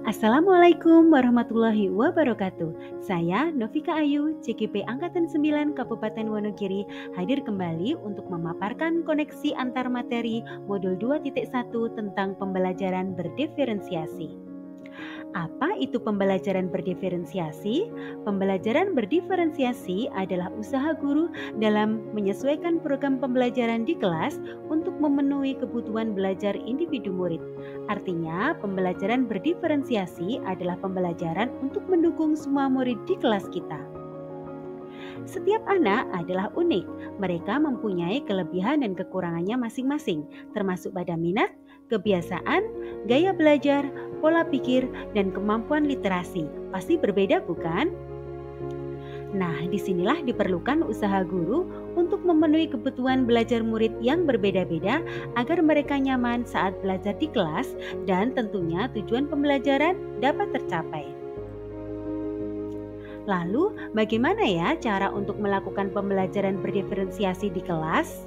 Assalamualaikum warahmatullahi wabarakatuh. Saya Novika Ayu, CGP Angkatan 9 Kabupaten Wonogiri, hadir kembali untuk memaparkan koneksi antar materi modul 2.1 tentang pembelajaran berdiferensiasi. Apa itu pembelajaran berdiferensiasi? Pembelajaran berdiferensiasi adalah usaha guru dalam menyesuaikan program pembelajaran di kelas untuk memenuhi kebutuhan belajar individu murid. Artinya, pembelajaran berdiferensiasi adalah pembelajaran untuk mendukung semua murid di kelas kita. Setiap anak adalah unik. Mereka mempunyai kelebihan dan kekurangannya masing-masing, termasuk pada minat, kebiasaan, gaya belajar, pola pikir, dan kemampuan literasi. Pasti berbeda, bukan? Nah, disinilah diperlukan usaha guru untuk memenuhi kebutuhan belajar murid yang berbeda-beda agar mereka nyaman saat belajar di kelas dan tentunya tujuan pembelajaran dapat tercapai. Lalu, bagaimana ya cara untuk melakukan pembelajaran berdiferensiasi di kelas?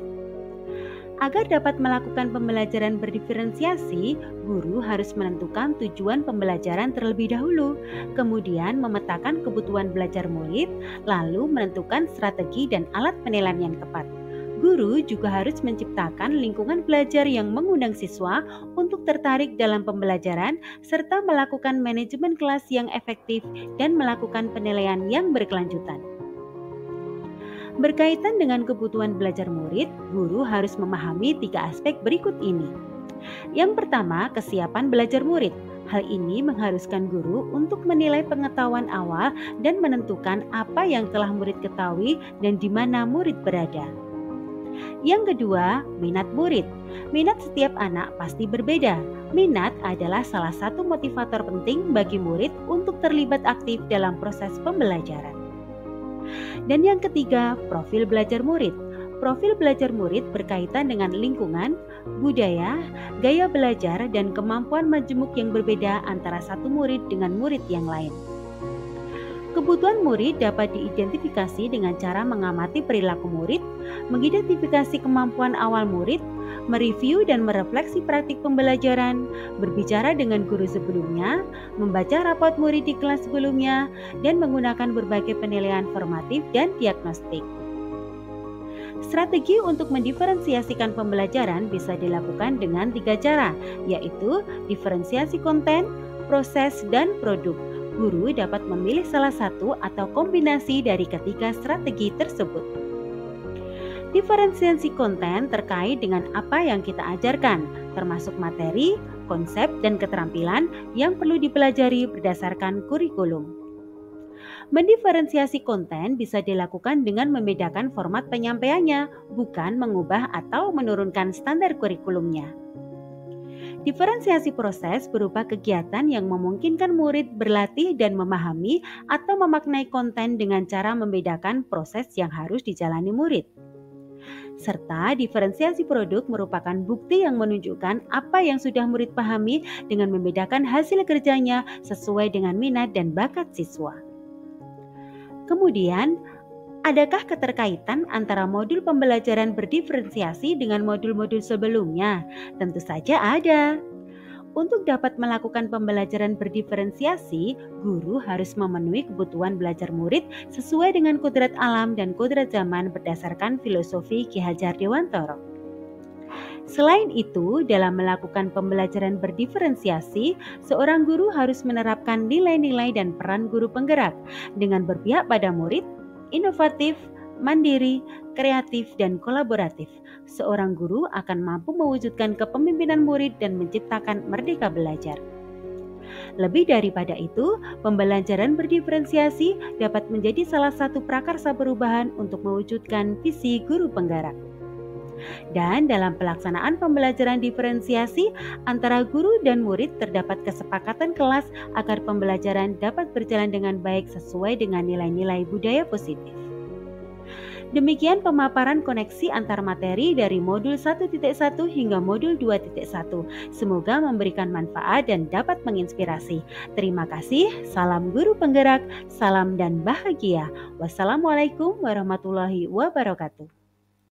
Agar dapat melakukan pembelajaran berdiferensiasi, guru harus menentukan tujuan pembelajaran terlebih dahulu, kemudian memetakan kebutuhan belajar murid, lalu menentukan strategi dan alat penilaian yang tepat. Guru juga harus menciptakan lingkungan belajar yang mengundang siswa untuk tertarik dalam pembelajaran serta melakukan manajemen kelas yang efektif dan melakukan penilaian yang berkelanjutan. Berkaitan dengan kebutuhan belajar murid, guru harus memahami 3 aspek berikut ini. Yang pertama, kesiapan belajar murid. Hal ini mengharuskan guru untuk menilai pengetahuan awal dan menentukan apa yang telah murid ketahui dan di mana murid berada. Yang kedua, minat murid. Minat setiap anak pasti berbeda. Minat adalah salah satu motivator penting bagi murid untuk terlibat aktif dalam proses pembelajaran. Dan yang ketiga, profil belajar murid. Profil belajar murid berkaitan dengan lingkungan, budaya, gaya belajar, dan kemampuan majemuk yang berbeda antara satu murid dengan murid yang lain. Kebutuhan murid dapat diidentifikasi dengan cara mengamati perilaku murid, mengidentifikasi kemampuan awal murid, mereview dan merefleksi praktik pembelajaran, berbicara dengan guru sebelumnya, membaca rapot murid di kelas sebelumnya, dan menggunakan berbagai penilaian formatif dan diagnostik. Strategi untuk mendiferensiasikan pembelajaran bisa dilakukan dengan 3 cara, yaitu diferensiasi konten, proses, dan produk. Guru dapat memilih salah satu atau kombinasi dari ketiga strategi tersebut. Diferensiasi konten terkait dengan apa yang kita ajarkan, termasuk materi, konsep, dan keterampilan yang perlu dipelajari berdasarkan kurikulum. Mendiferensiasi konten bisa dilakukan dengan membedakan format penyampaiannya, bukan mengubah atau menurunkan standar kurikulumnya. Diferensiasi proses berupa kegiatan yang memungkinkan murid berlatih dan memahami atau memaknai konten dengan cara membedakan proses yang harus dijalani murid. Serta diferensiasi produk merupakan bukti yang menunjukkan apa yang sudah murid pahami dengan membedakan hasil kerjanya sesuai dengan minat dan bakat siswa. Kemudian, adakah keterkaitan antara modul pembelajaran berdiferensiasi dengan modul-modul sebelumnya? Tentu saja ada. Untuk dapat melakukan pembelajaran berdiferensiasi, guru harus memenuhi kebutuhan belajar murid sesuai dengan kodrat alam dan kodrat zaman berdasarkan filosofi Ki Hajar Dewantara. Selain itu, dalam melakukan pembelajaran berdiferensiasi, seorang guru harus menerapkan nilai-nilai dan peran guru penggerak dengan berpihak pada murid, inovatif, mandiri, kreatif, dan kolaboratif. Seorang guru akan mampu mewujudkan kepemimpinan murid dan menciptakan merdeka belajar. Lebih daripada itu, pembelajaran berdiferensiasi dapat menjadi salah satu prakarsa perubahan untuk mewujudkan visi guru penggerak. Dan dalam pelaksanaan pembelajaran diferensiasi antara guru dan murid terdapat kesepakatan kelas agar pembelajaran dapat berjalan dengan baik sesuai dengan nilai-nilai budaya positif. Demikian pemaparan koneksi antar materi dari modul 1.1 hingga modul 2.1. Semoga memberikan manfaat dan dapat menginspirasi. Terima kasih, salam guru penggerak, salam dan bahagia. Wassalamualaikum warahmatullahi wabarakatuh.